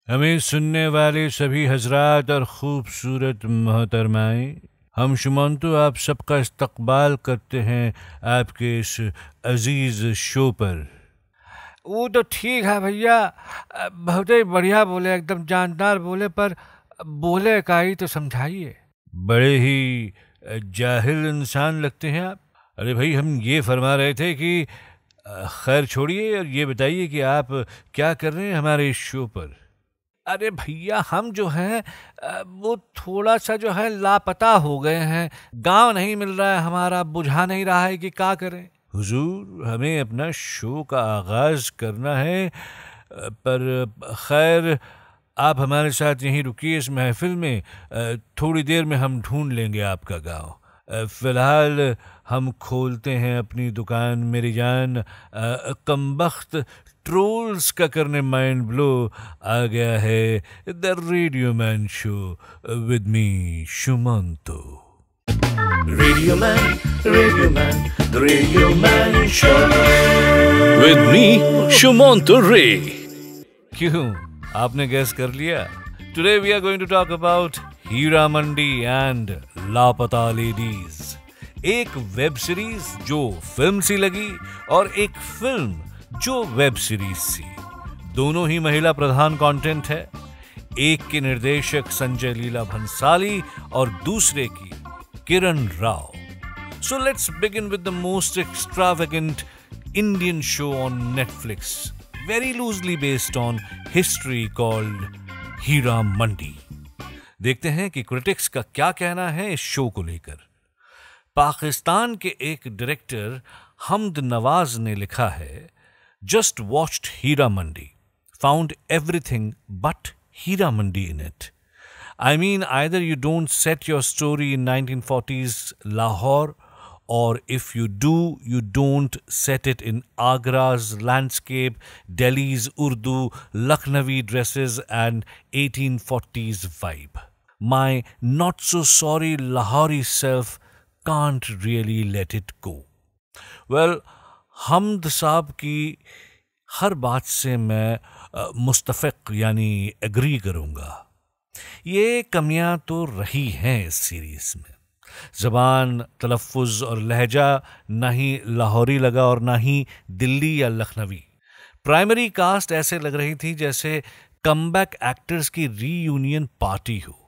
हमें सुनने वाले सभी हजरात और खूबसूरत मोहतरमाएं, हम शुमांतु आप सबका इस्तकबाल करते हैं आपके इस अजीज शो पर। वो तो ठीक है भैया। बहुत ही बढ़िया बोले, एकदम जानदार बोले, पर बोले का ही तो समझाइए। बड़े ही जाहिल इंसान लगते हैं आप। अरे भाई, हम ये फरमा रहे थे कि खैर छोड़िए और ये बताइए कि आप क्या कर रहे हैं हमारे इस शो पर। अरे भैया, हम जो हैं वो थोड़ा सा जो है लापता हो गए हैं। गांव नहीं मिल रहा है हमारा, बुझा नहीं रहा है कि क्या करें। हुजूर, हमें अपना शो का आगाज करना है, पर खैर आप हमारे साथ यहीं रुकिए इस महफिल में। थोड़ी देर में हम ढूंढ लेंगे आपका गांव। फिलहाल हम खोलते हैं अपनी दुकान मेरी जान। कमबख्त ट्रोल्स का करने माइंड ब्लो आ गया है the radio man show with me Shumanto. Radio Man, the Radio Man Show. With me, Shumanto Ray. क्यों, आपने गैस कर लिया? Today we are going to talk about Heera Mandi and Laapataa Ladies. एक वेब सीरीज जो फिल्म सी लगी और एक फिल्म जो वेब सीरीज सी। दोनों ही महिला प्रधान कंटेंट है। एक के निर्देशक संजय लीला भंसाली और दूसरे की Kiran Rao. So let's begin with the most extravagant Indian show on Netflix, very loosely based on history, called Heera Mandi. देखते हैं कि क्रिटिक्स का क्या कहना है इस शो को लेकर। पाकिस्तान के एक डायरेक्टर हमद नवाज ने लिखा है, just watched Heera Mandi, found everything but Heera Mandi in it. I mean, either you don't set your story in 1940s Lahore, or if you do, you don't set it in Agra's landscape, Delhi's Urdu, Lucknowi dresses and 1840s vibe. My not-so-sorry Lahori self can't really let it go. Well, हमद साहब की हर बात से मैं मुस्तफ़िक यानी agree करूँगा। ये कमियां तो रही हैं इस सीरीज में। ज़बान, तलफ़ुज़ और लहजा ना ही लाहौरी लगा और ना ही दिल्ली या लखनवी। प्राइमरी कास्ट ऐसे लग रही थी जैसे कमबैक एक्टर्स की रीयूनियन पार्टी हो,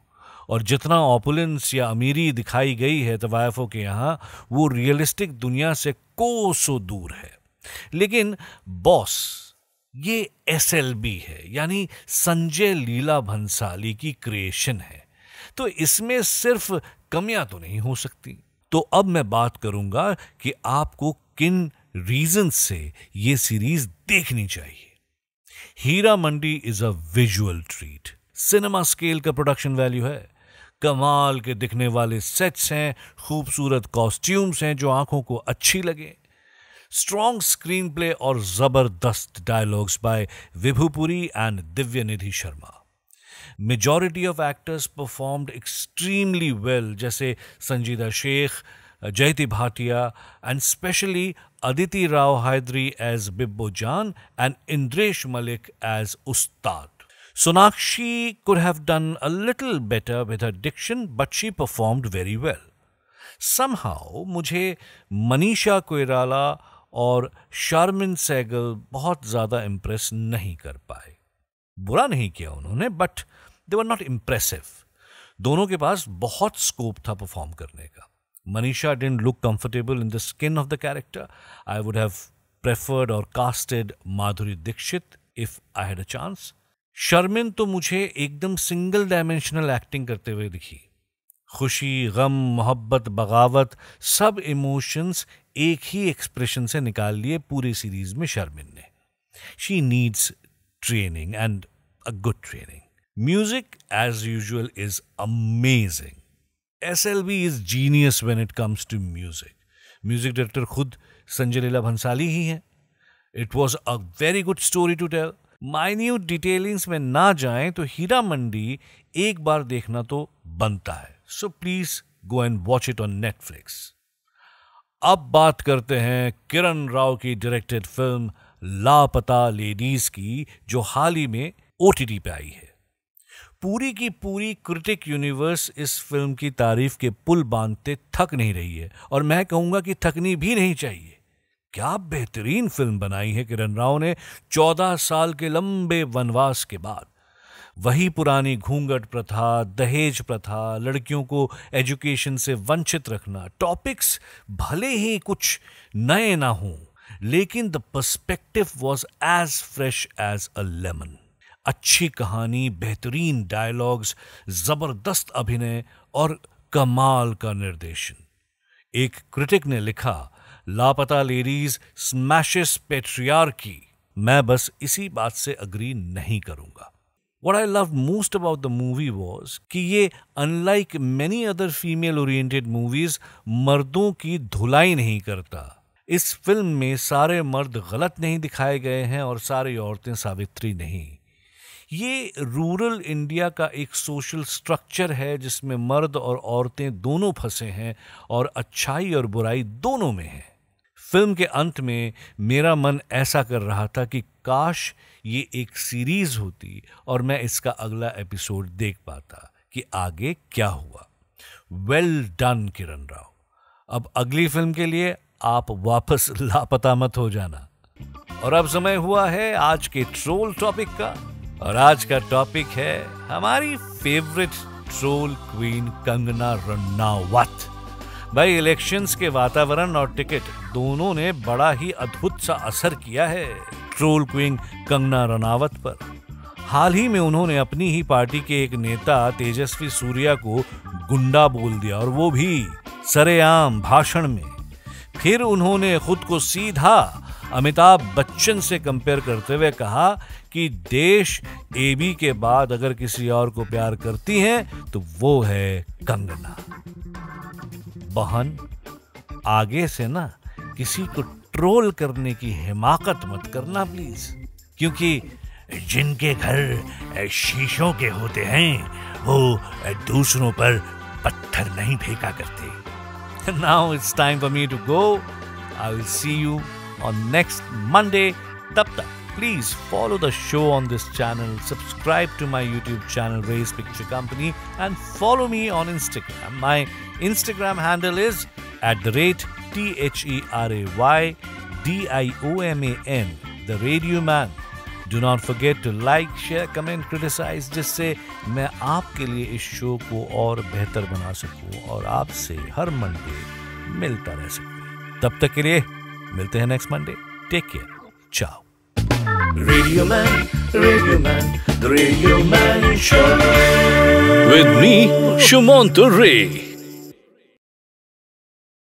और जितना ऑपुलेंस या अमीरी दिखाई गई है तवायफों के यहाँ, वो रियलिस्टिक दुनिया से कोसों दूर है। लेकिन बॉस ये एसएलबी है, यानी संजय लीला भंसाली की क्रिएशन है, तो इसमें सिर्फ कमियां तो नहीं हो सकती। तो अब मैं बात करूंगा कि आपको किन रीजन से ये सीरीज देखनी चाहिए। Heera Mandi is a visual treat. Cinema scale का प्रोडक्शन वैल्यू है। कमाल के दिखने वाले सेट्स हैं, खूबसूरत कॉस्ट्यूम्स हैं जो आंखों को अच्छी लगे, स्ट्रॉन्ग स्क्रीन प्ले और जबरदस्त dialogues by Vibhu Puri and Divya Nidhi Sharma. Majority of actors performed extremely well, जैसे Sanjeeda Shaikh, Jayati Bhatia and specially Aditi Rao Hydari as Bibbo Jaan and Indresh Malik as Ustad. Sonakshi could have done a little better with her diction, but she performed very well. Somehow मुझे मनीषा कोइराला और शारमिन सहगल बहुत ज़्यादा impress नहीं कर पाए। बुरा नहीं किया उन्होंने, but they were not impressive. दोनों के पास बहुत स्कोप था परफॉर्म करने का। Manisha didn't look comfortable in the skin of the character. I would have preferred और casted Madhuri Dixit if I had a chance. Sharmin तो मुझे एकदम सिंगल डायमेंशनल एक्टिंग करते हुए दिखी। खुशी, गम, मोहब्बत, बगावत, सब इमोशंस एक ही एक्सप्रेशन से निकाल लिए पूरी सीरीज में शर्मिन ने। She needs training and a good training. Music as usual is amazing. SLB is genius when it comes to music. Music director खुद संजय लीला भंसाली ही है। It was a very good story to tell. Minute detailings में ना जाएं तो हीरा मंडी एक बार देखना तो बनता है। So please go and watch it on Netflix. अब बात करते हैं किरण राव की डायरेक्टेड फिल्म लापता लेडीज की, जो हाल ही में OTT पे आई है। पूरी की पूरी क्रिटिक यूनिवर्स इस फिल्म की तारीफ के पुल बांधते थक नहीं रही है, और मैं कहूंगा कि थकनी भी नहीं चाहिए। क्या बेहतरीन फिल्म बनाई है किरण राव ने 14 साल के लंबे वनवास के बाद। वही पुरानी घूंघट प्रथा, दहेज प्रथा, लड़कियों को एजुकेशन से वंचित रखना, टॉपिक्स भले ही कुछ नए ना हों, लेकिन the perspective was as fresh as a lemon. अच्छी कहानी, बेहतरीन डायलॉग्स, जबरदस्त अभिनय और कमाल का निर्देशन। एक क्रिटिक ने लिखा, लापता लेडीज स्मैशेस पेट्रियार्की। मैं बस इसी बात से अग्री नहीं करूंगा। What I loved most about the movie was कि ये unlike many other female oriented movies मर्दों की धुलाई नहीं करता। इस फिल्म में सारे मर्द गलत नहीं दिखाए गए हैं और सारी औरतें सावित्री नहीं। ये रूरल इंडिया का एक सोशल स्ट्रक्चर है जिसमें मर्द और औरतें दोनों फंसे हैं और अच्छाई और बुराई दोनों में है। फिल्म के अंत में मेरा मन ऐसा कर रहा था कि काश ये एक सीरीज होती और मैं इसका अगला एपिसोड देख पाता कि आगे क्या हुआ। Well done Kiran Rao. अब अगली फिल्म के लिए आप वापस लापता मत हो जाना। और अब समय हुआ है आज के ट्रोल टॉपिक का, और आज का टॉपिक है हमारी favourite troll queen Kangana Ranaut. भाई, इलेक्शंस के वातावरण और टिकट दोनों ने बड़ा ही अद्भुत सा असर किया है ट्रोल क्वीन कंगना रनावत पर। हाल ही में उन्होंने अपनी ही पार्टी के एक नेता तेजस्वी सूर्या को गुंडा बोल दिया, और वो भी सरेआम भाषण में। फिर उन्होंने खुद को सीधा अमिताभ बच्चन से कंपेयर करते हुए कहा कि देश एबी के बाद अगर किसी और को प्यार करती हैं तो वो है कंगना। बहन, आगे से ना किसी को ट्रोल करने की हिमाकत मत करना प्लीज, क्योंकि जिनके घर शीशों के होते हैं वो दूसरों पर पत्थर नहीं फेंका करते। Now it's time for me to go. I will see you on next Monday. Tab tak, please follow the show on this channel, subscribe to my YouTube channel Ray's Picture Company, and follow me on Instagram. My Instagram handle is @TheRayDiOman, The Radio Man. Do not forget to like, share, comment, criticize, जिससे मैं आपके लिए इस show को और बेहतर बना सकूं और आपसे हर मंडे मिलता रह सकूं। तब तक के लिए मिलते हैं नेक्स्ट मंडे। टेक केयर, चाओ। Radio Man, The Radio Man Show. With me, Shumanto Ray.